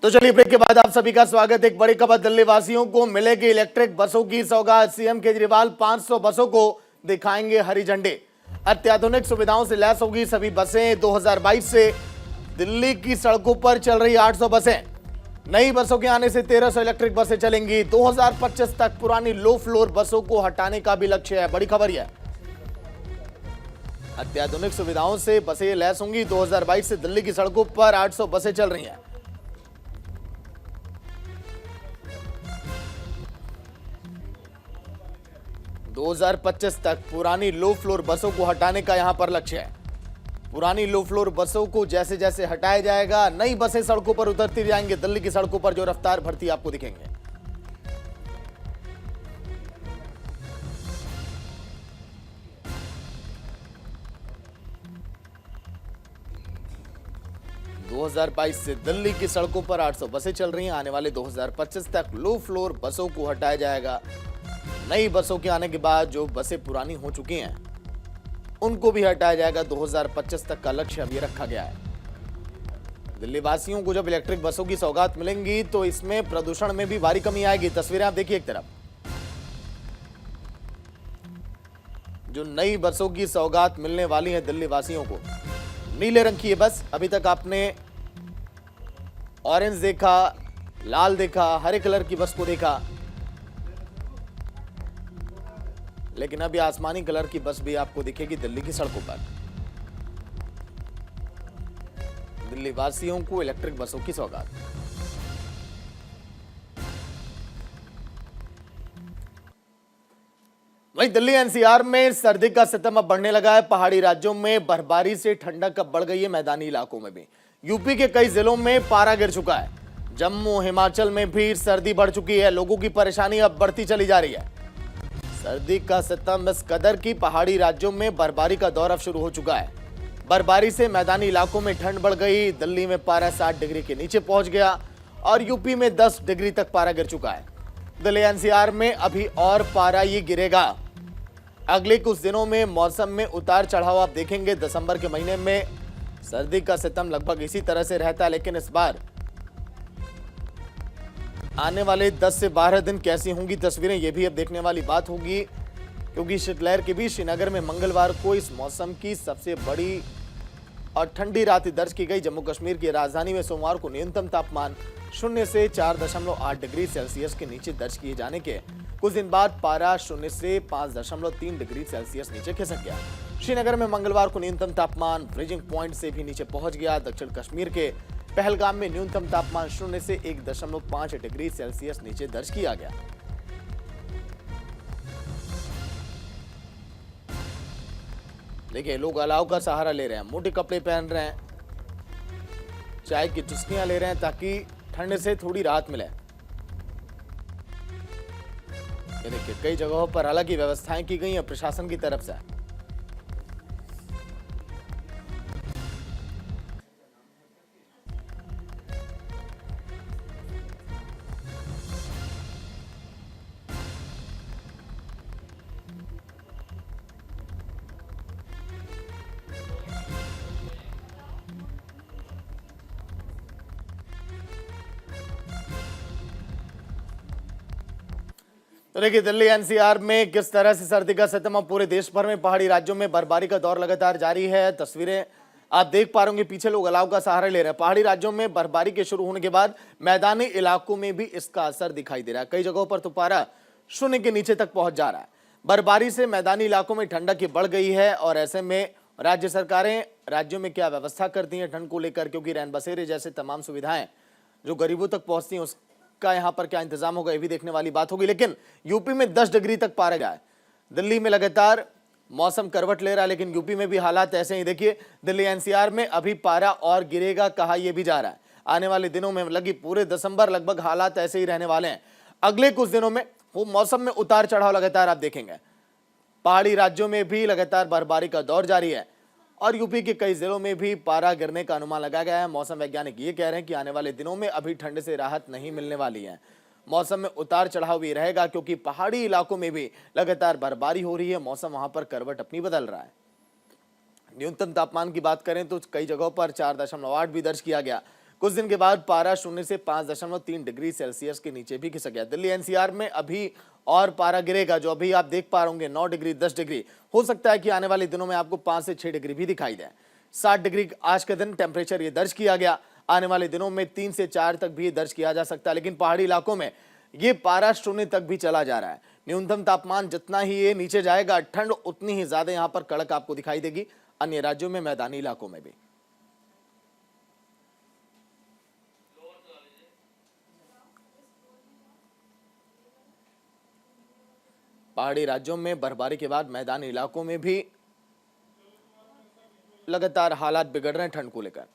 तो चलिए ब्रेक के बाद आप सभी का स्वागत। एक बड़ी खबर, दिल्ली वासियों को मिलेगी इलेक्ट्रिक बसों की सौगात। सीएम केजरीवाल 500 बसों को दिखाएंगे हरी झंडी। अत्याधुनिक सुविधाओं से लैस होगी सभी बसें। 2022 से दिल्ली की सड़कों पर चल रही 800 बसें। नई बसों के आने से 1300 इलेक्ट्रिक बसें चलेंगी। 2025 तक पुरानी लो फ्लोर बसों को हटाने का भी लक्ष्य है। बड़ी खबर यह, अत्याधुनिक सुविधाओं से बसें लैस होंगी। 2022 से दिल्ली की सड़कों पर 800 बसें चल रही हैं। 2025 तक पुरानी लो फ्लोर बसों को हटाने का यहां पर लक्ष्य है। पुरानी लो फ्लोर बसों को जैसे जैसे हटाया जाएगा, नई बसें सड़कों पर उतरती जाएंगी। दिल्ली की सड़कों पर जो रफ्तार भरती आपको दिखेंगे। दो 2022 से दिल्ली की सड़कों पर 800 बसें चल रही हैं। आने वाले 2025 तक लो फ्लोर बसों को हटाया जाएगा। नई बसों के आने के बाद जो बसें पुरानी हो चुकी हैं उनको भी हटाया जाएगा। 2025 तक का लक्ष्य अब ये रखा गया है। दिल्ली वासियों को जब इलेक्ट्रिक बसों की सौगात मिलेंगी तो इसमें प्रदूषण में भी भारी कमी आएगी। तस्वीरें आप देखिए। एक तरफ जो नई बसों की सौगात मिलने वाली है दिल्ली वासियों को, नीले रंग की ये बस। अभी तक आपने ऑरेंज देखा, लाल देखा, हरे कलर की बस को देखा, लेकिन अभी आसमानी कलर की बस भी आपको दिखेगी दिल्ली की सड़कों पर। दिल्ली वासियों को इलेक्ट्रिक बसों की सौगात। वहीं दिल्ली एनसीआर में सर्दी का सितम अब बढ़ने लगा है। पहाड़ी राज्यों में बर्फबारी से ठंडक अब बढ़ गई है। मैदानी इलाकों में भी यूपी के कई जिलों में पारा गिर चुका है। जम्मू हिमाचल में भी सर्दी बढ़ चुकी है। लोगों की परेशानी अब बढ़ती चली जा रही है। सर्दी का सितम इस कदर की पहाड़ी राज्यों में बर्फबारी का दौर अब शुरू हो चुका है। बर्फबारी से मैदानी इलाकों में ठंड बढ़ गई। दिल्ली में पारा 60 डिग्री के नीचे पहुंच गया और यूपी में 10 डिग्री तक पारा गिर चुका है। दिल्ली एनसीआर में अभी और पारा ये गिरेगा। अगले कुछ दिनों में मौसम में उतार चढ़ाव आप देखेंगे। दिसंबर के महीने में सर्दी का सितम लगभग इसी तरह से रहता है, लेकिन इस बार आने वाले 10 से 12 दिन कैसी होंगी तस्वीरें, ये भी अब देखने वाली बात होगी, क्योंकि शीतलहर के बीच श्रीनगर में मंगलवार को इस मौसम की सबसे बड़ी और ठंडी रात दर्ज की गई। जम्मू कश्मीर की राजधानी में सोमवार को न्यूनतम तापमान 0 से 4.8 डिग्री सेल्सियस के नीचे दर्ज किए जाने के कुछ दिन बाद पारा 0 से 5.3 डिग्री सेल्सियस नीचे खिसक गया। श्रीनगर में मंगलवार को न्यूनतम तापमान फ्रीजिंग पॉइंट से भी नीचे पहुंच गया। दक्षिण कश्मीर के पहलगाम में न्यूनतम तापमान 0 से 1.5 डिग्री सेल्सियस नीचे दर्ज किया गया। देखिए, लोग अलाव का सहारा ले रहे हैं, मोटे कपड़े पहन रहे हैं, चाय की चुस्कियां ले रहे हैं ताकि ठंड से थोड़ी राहत मिले। ये देखिए, कई जगहों पर अलग ही व्यवस्थाएं की गई हैं प्रशासन की तरफ से। तो देखिए, दिल्ली एनसीआर में किस तरह से सर्दी का सितम पूरे देश भर में पहाड़ी राज्यों में बर्फबारी का दौर लगातार जारी है। तस्वीरें आप देख पा रहे होंगे, पीछे लोग अलाव का सहारा ले रहे हैं। पहाड़ी राज्यों में बर्फबारी के शुरू होने के बाद मैदानी इलाकों में भी इसका असर दिखाई दे रहा है। कई जगहों पर तो पारा 0 के नीचे तक पहुंच जा रहा है। बर्फबारी से मैदानी इलाकों में ठंडक बढ़ गई है और ऐसे में राज्य सरकारें राज्यों में क्या व्यवस्था करती हैं ठंड को लेकर, क्योंकि रैन बसेरे जैसे तमाम सुविधाएं जो गरीबों तक पहुंचती हैं का यहां पर क्या इंतजाम होगा, ये भी देखने वाली बात होगी। लेकिन यूपी में 10 डिग्री तक पारा गया है। दिल्ली में लगातार मौसम करवट ले रहा है, लेकिन यूपी में भी हालात ऐसे ही। देखिए, दिल्ली एनसीआर में अभी पारा और गिरेगा कहा यह भी जा रहा है। आने वाले दिनों में लगी पूरे दिसंबर लगभग हालात ऐसे ही रहने वाले हैं। अगले कुछ दिनों में वो मौसम में उतार चढ़ाव लगातार आप देखेंगे। पहाड़ी राज्यों में भी लगातार बर्फबारी का दौर जारी है और यूपी के कई जिलों में भी पारा गिरने का अनुमान लगाया गया है। मौसम वैज्ञानिक ये कह रहे हैं कि आने वाले दिनों में अभी ठंड से राहत नहीं मिलने वाली है। मौसम में उतार चढ़ाव भी रहेगा, क्योंकि पहाड़ी इलाकों में भी लगातार बर्फबारी हो रही है। मौसम वहां पर करवट अपनी बदल रहा है। न्यूनतम तापमान की बात करें तो कई जगहों पर 4.8 भी दर्ज किया गया। कुछ दिन के बाद पारा शून्य से 5.3 डिग्री सेल्सियस के नीचे भी खिसक गया। दिल्ली एनसीआर में अभी और पारा गिरेगा, जो अभी आप देख पा रहे 9 डिग्री 10 डिग्री। हो सकता है कि आने वाले दिनों में आपको 5 से 6 डिग्री भी दिखाई दे। 7 डिग्री आज के दिन टेम्परेचर ये दर्ज किया गया। आने वाले दिनों में 3 से 4 तक भी दर्ज किया जा सकता है, लेकिन पहाड़ी इलाकों में ये पारा शून्य तक भी चला जा रहा है। न्यूनतम तापमान जितना ही ये नीचे जाएगा, ठंड उतनी ही ज्यादा यहां पर कड़क आपको दिखाई देगी। अन्य राज्यों में, मैदानी इलाकों में भी। पहाड़ी राज्यों में बर्फबारी के बाद मैदानी इलाकों में भी लगातार हालात बिगड़ रहे हैं ठंड को लेकर।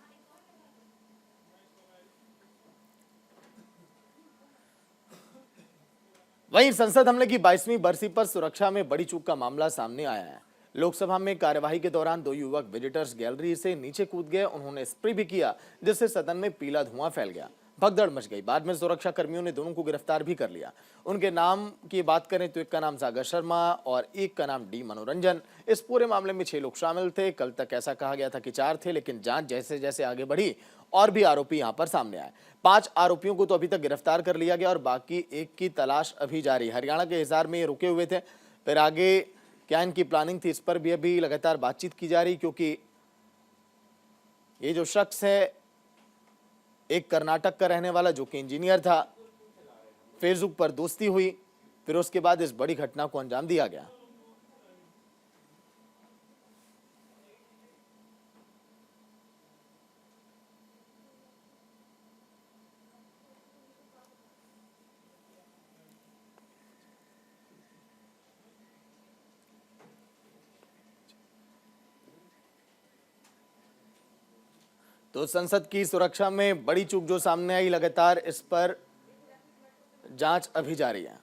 वहीं संसद हमले की 22वीं बरसी पर सुरक्षा में बड़ी चूक का मामला सामने आया है। लोकसभा में कार्यवाही के दौरान 2 युवक विजिटर्स गैलरी से नीचे कूद गए। उन्होंने स्प्रे भी किया, जिससे सदन में पीला धुआं फैल गया। भगदड़ मच गई। बाद में सुरक्षा कर्मियों ने दोनों को गिरफ्तार भी कर लिया। उनके नाम की बात करें तो एक का नाम सागर शर्मा और एक का नाम डी मनोरंजन। इस पूरे मामले में 6 लोग शामिल थे। कल तक ऐसा कहा गया था कि 4 थे, लेकिन जांच जैसे जैसे आगे बढ़ी और भी आरोपी यहां पर सामने आए। 5 आरोपियों को तो अभी तक गिरफ्तार कर लिया गया और बाकी एक की तलाश अभी जारी। हरियाणा के हिसार में ये रुके हुए थे, फिर आगे क्या इनकी प्लानिंग थी, इस पर भी अभी लगातार बातचीत की जा रही, क्योंकि ये जो शख्स है एक कर्नाटक का रहने वाला जो कि इंजीनियर था, फेसबुक पर दोस्ती हुई, फिर उसके बाद इस बड़ी घटना को अंजाम दिया गया। तो संसद की सुरक्षा में बड़ी चूक जो सामने आई, लगातार इस पर जांच अभी जारी है।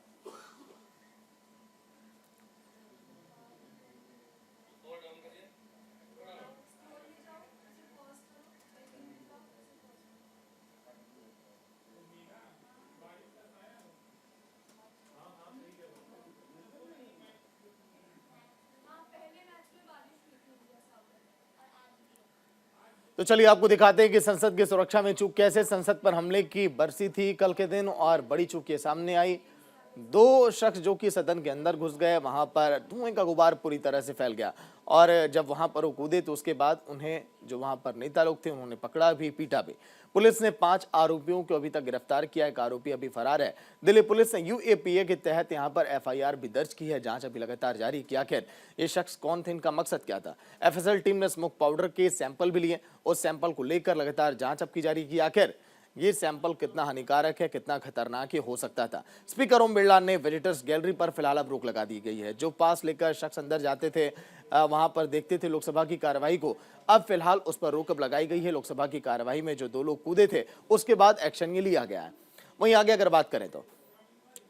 तो चलिए आपको दिखाते हैं कि संसद की सुरक्षा में चूक कैसे। संसद पर हमले की बरसी थी कल के दिन और बड़ी चूक ये सामने आई। 2 शख्स जो कि सदन के अंदर घुस गए, वहां पर धुएं का गुबार पूरी तरह से फैल गया और जब वहां पर वो कूदे तो उसके बाद उन्हें जो वहां पर नेता लोग थे उन्होंने पकड़ा भी, पीटा भी। पुलिस ने 5 आरोपियों को अभी तक गिरफ्तार किया। एक आरोपी अभी फरार है। दिल्ली पुलिस ने यूएपीए के तहत यहां पर एफआईआर भी दर्ज की है। जांच अभी लगातार जारी कि आखिर ये शख्स कौन थे, इनका मकसद क्या था। एफएसएल टीम ने स्मोक पाउडर के सैंपल भी लिए। उस सैंपल को लेकर लगातार जांच अब की जा रही कि आखिर ये सैंपल कितना हानिकारक है, कितना खतरनाक हो सकता था। स्पीकर ओम बिरला ने विजिटर्स गैलरी पर फिलहाल अब रोक लगा दी गई है। जो पास लेकर शख्स अंदर जाते थे, वहां पर देखते थे लोकसभा की कार्यवाही को, अब फिलहाल उस पर रोक अब लगाई गई है। लोकसभा की कार्यवाही में जो 2 लोग कूदे थे उसके बाद एक्शन ये लिया गया है। वहीं आगे अगर बात करें तो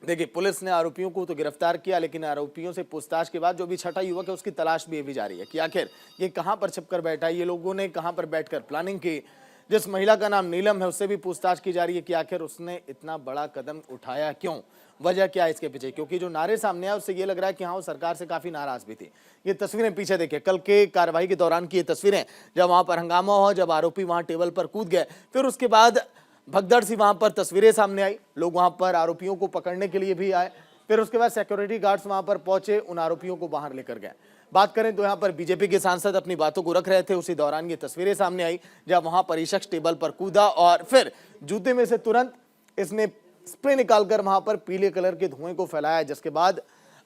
देखिए, पुलिस ने आरोपियों को तो गिरफ्तार किया, लेकिन आरोपियों से पूछताछ के बाद जो भी छठा युवक है उसकी तलाश भी अभी जारी है कि आखिर ये कहां पर छिपकर बैठा है, ये लोगों ने कहां पर बैठकर प्लानिंग की। जिस महिला का नाम नीलम है उससे भी पूछताछ की जा रही है कि आखिर उसने इतना बड़ा कदम उठाया क्यों, वजह क्या है इसके पीछे। क्योंकि जो नारे सामने आए उससे ये लग रहा है कि हाँ, वो सरकार से काफी नाराज भी थी। ये तस्वीरें पीछे देखिए, कल के कार्यवाही के दौरान की ये तस्वीरें, जब वहां पर हंगामा हुआ, जब आरोपी वहां टेबल पर कूद गए, फिर उसके बाद भगदड़ सी वहां पर तस्वीरें सामने आई। लोग वहां पर आरोपियों को पकड़ने के लिए भी आए, फिर उसके बाद सिक्योरिटी गार्ड्स वहां पर पहुंचे, उन आरोपियों को बाहर लेकर गए। बात करें तो यहां पर बीजेपी के सांसद अपनी बातों को रख रहे थे, उसी दौरान ये तस्वीरें सामने आई जब वहां पर शख्स टेबल पर कूदा और फिर जूते में से तुरंत इसने स्प्रे निकालकर वहां पर पीले कलर के धुएं को फैलाया, जिसके बाद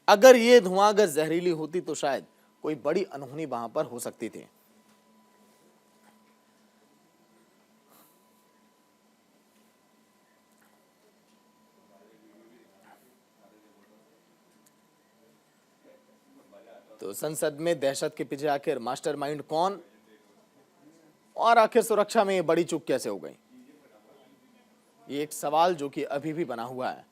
अगर ये धुआं अगर जहरीली होती तो शायद कोई बड़ी अनहोनी वहां पर हो सकती थी। तो संसद में दहशत के पीछे आखिर मास्टरमाइंड कौन और आखिर सुरक्षा में ये बड़ी चूक कैसे हो गई, ये एक सवाल जो कि अभी भी बना हुआ है।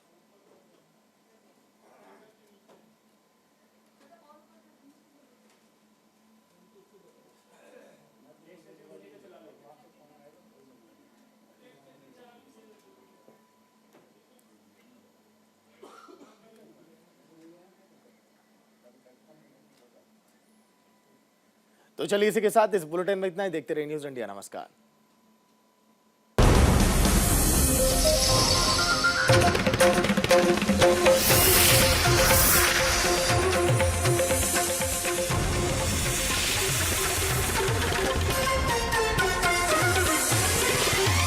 तो चलिए इसी के साथ इस बुलेटिन में इतना ही। देखते रहिए न्यूज़ इंडिया। नमस्कार।